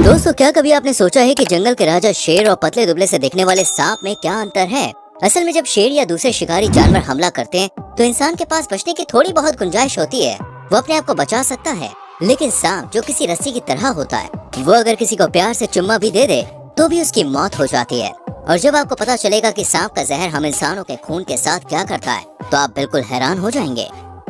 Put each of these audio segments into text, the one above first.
दोस्तों, क्या कभी आपने सोचा है कि जंगल के राजा शेर और पतले दुबले से दिखने वाले सांप में क्या अंतर है? असल में जब शेर या दूसरे शिकारी जानवर हमला करते हैं तो इंसान के पास बचने की थोड़ी बहुत गुंजाइश होती है, वो अपने आप को बचा सकता है। लेकिन सांप जो किसी रस्सी की तरह होता है, वो अगर किसी को प्यार से चुम्मा भी दे दे तो भी उसकी मौत हो जाती है। और जब आपको पता चलेगा कि सांप का जहर हम इंसानों के खून के साथ क्या करता है तो आप बिल्कुल हैरान हो जाएंगे।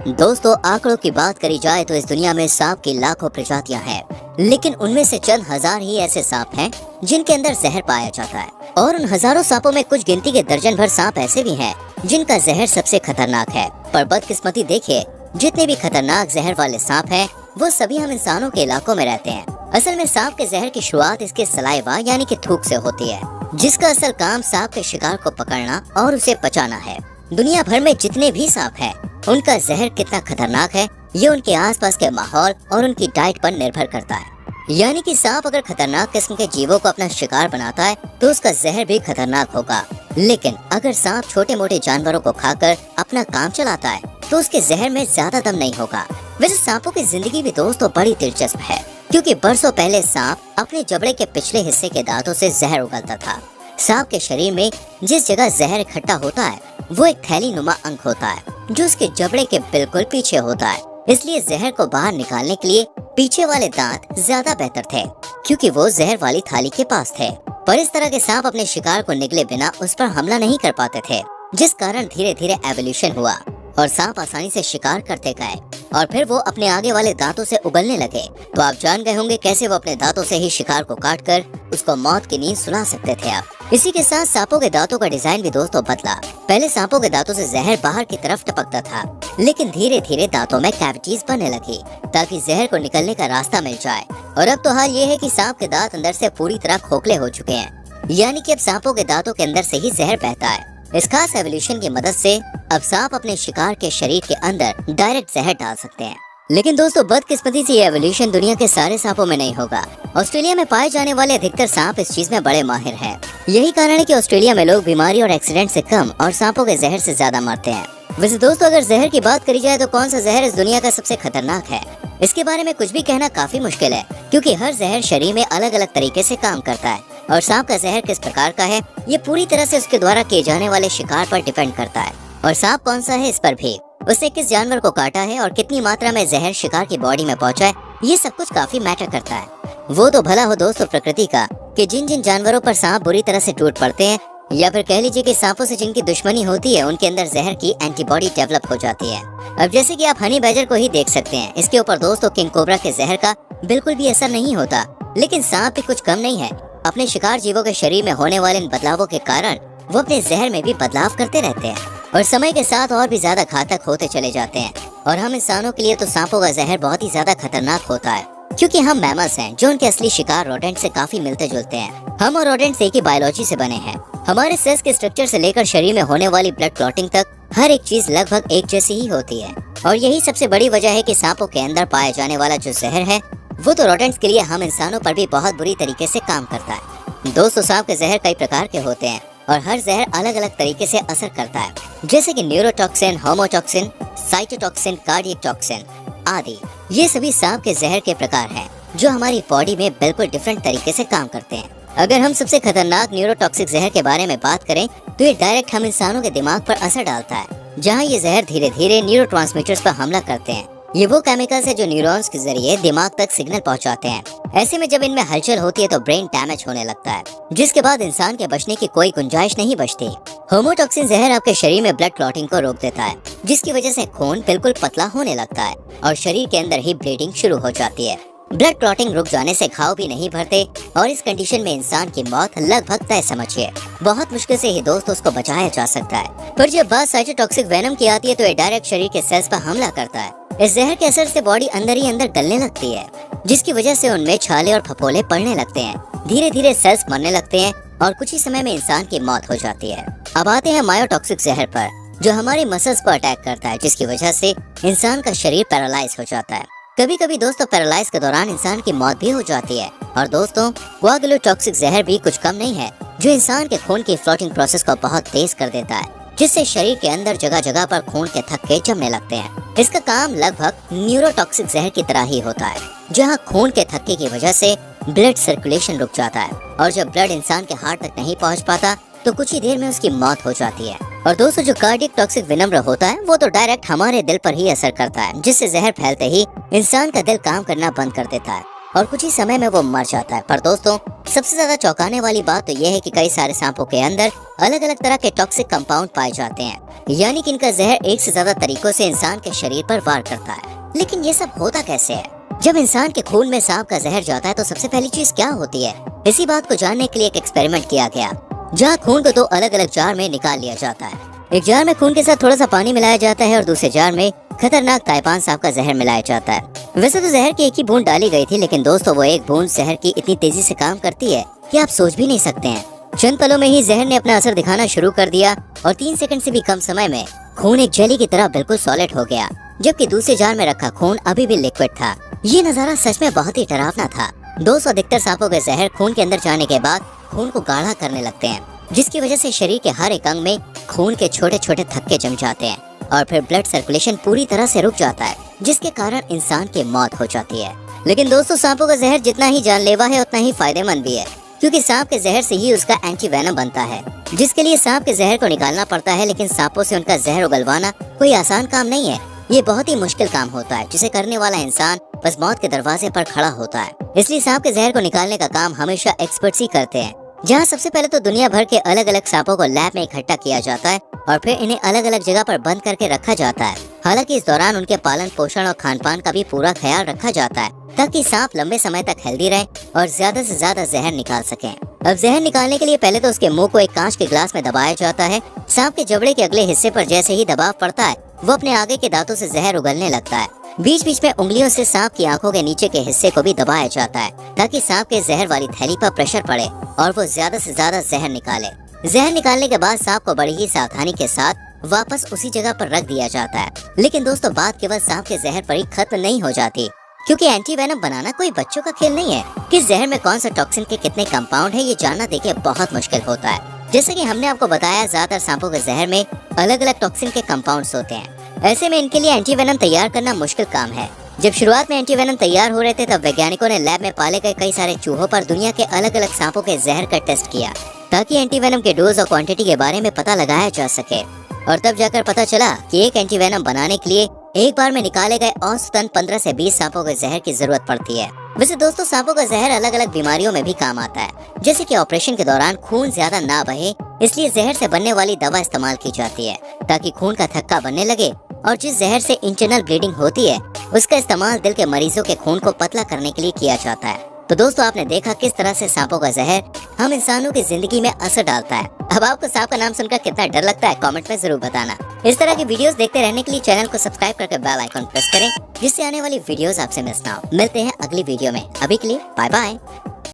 दोस्तों, आंकड़ों की बात करी जाए तो इस दुनिया में सांप की लाखों प्रजातियां हैं, लेकिन उनमें से चंद हजार ही ऐसे सांप हैं जिनके अंदर जहर पाया जाता है। और उन हजारों सांपों में कुछ गिनती के दर्जन भर सांप ऐसे भी हैं जिनका जहर सबसे खतरनाक है। पर बदकिस्मती देखिए, जितने भी खतरनाक जहर वाले सांप हैं वो सभी हम इंसानों के इलाकों में रहते हैं। असल में सांप के जहर की शुरुआत इसके सलाइवा यानी कि थूक से होती है, जिसका असल काम सांप के शिकार को पकड़ना और उसे पचाना है। दुनिया भर में जितने भी सांप हैं, उनका जहर कितना खतरनाक है ये उनके आसपास के माहौल और उनकी डाइट पर निर्भर करता है। यानी कि सांप अगर खतरनाक किस्म के जीवों को अपना शिकार बनाता है तो उसका जहर भी खतरनाक होगा। लेकिन अगर सांप छोटे मोटे जानवरों को खाकर अपना काम चलाता है तो उसके जहर में ज्यादा दम नहीं होगा। वैसे सांपों की जिंदगी भी दोस्तों बड़ी दिलचस्प है, क्योंकि बरसों पहले सांप अपने जबड़े के पिछले हिस्से के दांतों से जहर उगलता था। सांप के शरीर में जिस जगह जहर इकट्ठा होता है वो एक थैली नुमा अंग होता है जो उसके जबड़े के बिल्कुल पीछे होता है। इसलिए जहर को बाहर निकालने के लिए पीछे वाले दांत ज्यादा बेहतर थे, क्योंकि वो जहर वाली थाली के पास थे। पर इस तरह के सांप अपने शिकार को निगले बिना उस पर हमला नहीं कर पाते थे, जिस कारण धीरे धीरे एवोल्यूशन हुआ और सांप आसानी से शिकार करते गए और फिर वो अपने आगे वाले दांतों से उगलने लगे। तो आप जान गए होंगे कैसे वो अपने दांतों से ही शिकार को काटकर उसको मौत की नींद सुला सकते थे। आप इसी के साथ सांपों के दांतों का डिजाइन भी दोस्तों बदला। पहले सांपों के दांतों से जहर बाहर की तरफ टपकता था, लेकिन धीरे धीरे दांतों में कैविटीज बनने लगी ताकि जहर को निकलने का रास्ता मिल जाए। और अब तो हाल ये है कि सांप के दांत अंदर से पूरी तरह खोखले हो चुके हैं, यानी कि अब सांपों के दांतों के अंदर से ही जहर बहता है। इस खास एवोल्यूशन की मदद से अब सांप अपने शिकार के शरीर के अंदर डायरेक्ट जहर डाल सकते हैं। लेकिन दोस्तों, बदकिस्मती से ये एवोल्यूशन दुनिया के सारे सांपों में नहीं होगा। ऑस्ट्रेलिया में पाए जाने वाले अधिकतर सांप इस चीज में बड़े माहिर हैं। यही कारण है कि ऑस्ट्रेलिया में लोग बीमारी और एक्सीडेंट से कम और सांपों के जहर से ज्यादा मरते हैं। वैसे दोस्तों, अगर जहर की बात करी जाए तो कौन सा जहर इस दुनिया का सबसे खतरनाक है, इसके बारे में कुछ भी कहना काफी मुश्किल है, क्योंकि हर जहर शरीर में अलग अलग तरीके से काम करता है। और सांप का जहर किस प्रकार का है ये पूरी तरह से उसके द्वारा किए जाने वाले शिकार पर डिपेंड करता है। और सांप कौन सा है इस पर भी, उसने किस जानवर को काटा है और कितनी मात्रा में जहर शिकार की बॉडी में पहुंचा है, ये सब कुछ काफी मैटर करता है। वो तो भला हो दोस्तों प्रकृति का कि जिन जिन जानवरों पर सांप बुरी तरह से टूट पड़ते हैं, या फिर कह लीजिए कि सांपों से जिनकी दुश्मनी होती है, उनके अंदर जहर की एंटीबॉडी डेवलप हो जाती है। अब जैसे कि आप हनी बैजर को ही देख सकते हैं, इसके ऊपर दोस्तों किंग कोबरा के जहर का बिल्कुल भी असर नहीं होता। लेकिन सांप भी कुछ कम नहीं है, अपने शिकार जीवों के शरीर में होने वाले इन बदलावों के कारण वो अपने जहर में भी बदलाव करते रहते हैं और समय के साथ और भी ज्यादा घातक होते चले जाते हैं। और हम इंसानों के लिए तो सांपों का जहर बहुत ही ज्यादा खतरनाक होता है, क्योंकि हम मैमल्स हैं जो उनके असली शिकार रोडेंट से काफी मिलते जुलते हैं। हम और रोडेंट्स एक ही बायोलॉजी से बने हैं। हमारे सेल्स के स्ट्रक्चर से लेकर शरीर में होने वाली ब्लड क्लॉटिंग तक हर एक चीज लगभग एक जैसी ही होती है। और यही सबसे बड़ी वजह है कि सांपों के अंदर पाए जाने वाला जो जहर है वो तो रोडेंट्स के लिए हम इंसानों पर भी बहुत बुरी तरीके से काम करता है। दोस्तों, सांप के जहर कई प्रकार के होते हैं और हर जहर अलग अलग तरीके से असर करता है, जैसे कि न्यूरोटॉक्सिन, होमोटॉक्सिन, साइटोटॉक्सिन, कार्डियक टॉक्सिन आदि। ये सभी सांप के जहर के प्रकार हैं जो हमारी बॉडी में बिल्कुल डिफरेंट तरीके से काम करते हैं। अगर हम सबसे खतरनाक न्यूरोटॉक्सिक जहर के बारे में बात करें तो ये डायरेक्ट हम इंसानों के दिमाग पर असर डालता है, जहाँ ये जहर धीरे धीरे न्यूरोट्रांसमीटर्स पर हमला करते हैं। ये वो केमिकल्स है जो न्यूरॉन्स के जरिए दिमाग तक सिग्नल पहुंचाते हैं। ऐसे में जब इनमें हलचल होती है तो ब्रेन डैमेज होने लगता है, जिसके बाद इंसान के बचने की कोई गुंजाइश नहीं बचती। होमोटॉक्सिन जहर आपके शरीर में ब्लड क्लॉटिंग को रोक देता है, जिसकी वजह से खून बिल्कुल पतला होने लगता है और शरीर के अंदर ही ब्लीडिंग शुरू हो जाती है। ब्लड क्लॉटिंग रुक जाने से घाव भी नहीं भरते और इस कंडीशन में इंसान की मौत लगभग तय समझिए। बहुत मुश्किल से ही दोस्त उसको बचाया जा सकता है। पर जब बात साइटोटॉक्सिक वेनम की आती है तो ये डायरेक्ट शरीर के सेल्स पर हमला करता है। इस जहर के असर से बॉडी अंदर ही अंदर गलने लगती है, जिसकी वजह से उनमें छाले और फफोले पड़ने लगते हैं। धीरे धीरे सेल्स मरने लगते हैं और कुछ ही समय में इंसान की मौत हो जाती है। अब आते हैं मायोटॉक्सिक जहर पर, जो हमारी मसल्स पर अटैक करता है, जिसकी वजह से इंसान का शरीर पैरालाइज हो जाता है। कभी कभी दोस्तों पैरालाइज के दौरान इंसान की मौत भी हो जाती है। और दोस्तों, कोआगुलोटॉक्सिक जहर भी कुछ कम नहीं है, जो इंसान के खून की फ्लोटिंग प्रोसेस को बहुत तेज कर देता है, जिससे शरीर के अंदर जगह जगह पर खून के थक्के जमने लगते हैं। इसका काम लगभग न्यूरोटॉक्सिक जहर की तरह ही होता है, जहां खून के थक्के की वजह से ब्लड सर्कुलेशन रुक जाता है और जब ब्लड इंसान के हार्ट तक नहीं पहुंच पाता तो कुछ ही देर में उसकी मौत हो जाती है। और दोस्तों, जो कार्डियक टॉक्सिक विनम्र होता है वो तो डायरेक्ट हमारे दिल पर ही असर करता है, जिससे जहर फैलते ही इंसान का दिल काम करना बंद कर देता है और कुछ ही समय में वो मर जाता है। पर दोस्तों, सबसे ज्यादा चौंकाने वाली बात तो ये है कि कई सारे सांपों के अंदर अलग अलग तरह के टॉक्सिक कंपाउंड पाए जाते हैं, यानी कि इनका जहर एक से ज्यादा तरीकों से इंसान के शरीर पर वार करता है। लेकिन ये सब होता कैसे है? जब इंसान के खून में सांप का जहर जाता है तो सबसे पहली चीज क्या होती है? इसी बात को जानने के लिए एक एक्सपेरिमेंट किया गया, जहाँ खून को 2 अलग अलग जार में निकाल लिया जाता है। एक जार में खून के साथ थोड़ा सा पानी मिलाया जाता है और दूसरे जार में खतरनाक ताइपान सांप का जहर मिलाया जाता है। वैसे तो जहर की एक ही बूंद डाली गई थी, लेकिन दोस्तों वो एक बूंद जहर की इतनी तेजी से काम करती है कि आप सोच भी नहीं सकते हैं। चंद पलों में ही जहर ने अपना असर दिखाना शुरू कर दिया और 3 सेकंड से भी कम समय में खून एक जेली की तरह बिल्कुल सॉलिड हो गया, जबकि दूसरे जार में रखा खून अभी भी लिक्विड था। ये नजारा सच में बहुत ही डरावना था। 200 अधिकतर सांपों के जहर खून के अंदर जाने के बाद खून को गाढ़ा करने लगते हैं, जिसकी वजह से शरीर के हर एक अंग में खून के छोटे छोटे थक्के जम जाते हैं और फिर ब्लड सर्कुलेशन पूरी तरह से रुक जाता है, जिसके कारण इंसान की मौत हो जाती है। लेकिन दोस्तों, सांपों का जहर जितना ही जानलेवा है उतना ही फायदेमंद भी है, क्योंकि सांप के जहर से ही उसका एंटी वेनम बनता है, जिसके लिए सांप के जहर को निकालना पड़ता है। लेकिन सांपों से उनका जहर उगलवाना कोई आसान काम नहीं है। ये बहुत ही मुश्किल काम होता है, जिसे करने वाला इंसान बस मौत के दरवाजे पर खड़ा होता है। इसलिए सांप के जहर को निकालने का काम हमेशा एक्सपर्ट्स ही करते हैं, जहाँ सबसे पहले तो दुनिया भर के अलग अलग सांपों को लैब में इकट्ठा किया जाता है और फिर इन्हें अलग अलग जगह पर बंद करके रखा जाता है। हालांकि इस दौरान उनके पालन पोषण और खान पान का भी पूरा ख्याल रखा जाता है, ताकि सांप लंबे समय तक हेल्दी रहे और ज्यादा से ज्यादा जहर निकाल सकें। अब जहर निकालने के लिए पहले तो उसके मुंह को एक कांच के ग्लास में दबाया जाता है। सांप के जबड़े के अगले हिस्से पर जैसे ही दबाव पड़ता है, वो अपने आगे के दांतों से जहर उगलने लगता है। बीच बीच में उंगलियों से सांप की आंखों के नीचे के हिस्से को भी दबाया जाता है, ताकि सांप के जहर वाली थैली पर प्रेशर पड़े और वो ज्यादा से ज्यादा जहर निकाले। जहर निकालने के बाद सांप को बड़ी ही सावधानी के साथ वापस उसी जगह पर रख दिया जाता है। लेकिन दोस्तों, बात केवल सांप के जहर पर ही खत्म नहीं हो जाती, क्योंकि एंटी वेनम बनाना कोई बच्चों का खेल नहीं है। किस जहर में कौन सा टॉक्सिन के कितने कंपाउंड है, ये जानना देखिए बहुत मुश्किल होता है। जैसे कि हमने आपको बताया, ज्यादातर सांपों के जहर में अलग अलग टॉक्सिन के कंपाउंड्स होते हैं। ऐसे में इनके लिए एंटी वेनम तैयार करना मुश्किल काम है। जब शुरुआत में एंटी वेनम तैयार हो रहे थे, तब वैज्ञानिकों ने लैब में पाले गए कई सारे चूहों पर दुनिया के अलग अलग सांपों के जहर का टेस्ट किया, ताकि एंटी वेनम के डोज और क्वांटिटी के बारे में पता लगाया जा सके। और तब जाकर पता चला कि एक एंटी वेनम बनाने के लिए एक बार में निकाले गए औसतन 15 से 20 सांपों के जहर की जरूरत पड़ती है। वैसे दोस्तों, सांपों का जहर अलग अलग बीमारियों में भी काम आता है, जैसे कि ऑपरेशन के दौरान खून ज्यादा ना बहे, इसलिए जहर से बनने वाली दवा इस्तेमाल की जाती है, ताकि खून का थक्का बनने लगे। और जिस जहर से इंटरनल ब्लीडिंग होती है, उसका इस्तेमाल दिल के मरीजों के खून को पतला करने के लिए किया जाता है। तो दोस्तों, आपने देखा किस तरह से सांपों का जहर हम इंसानों की जिंदगी में असर डालता है। अब आपको सांप का नाम सुनकर कितना डर लगता है, कमेंट में जरूर बताना। इस तरह की वीडियोस देखते रहने के लिए चैनल को सब्सक्राइब करके बेल आइकन प्रेस करें, जिससे आने वाली वीडियोस आपसे मिस ना हो। मिलते हैं अगली वीडियो में, अभी के लिए बाय बाय।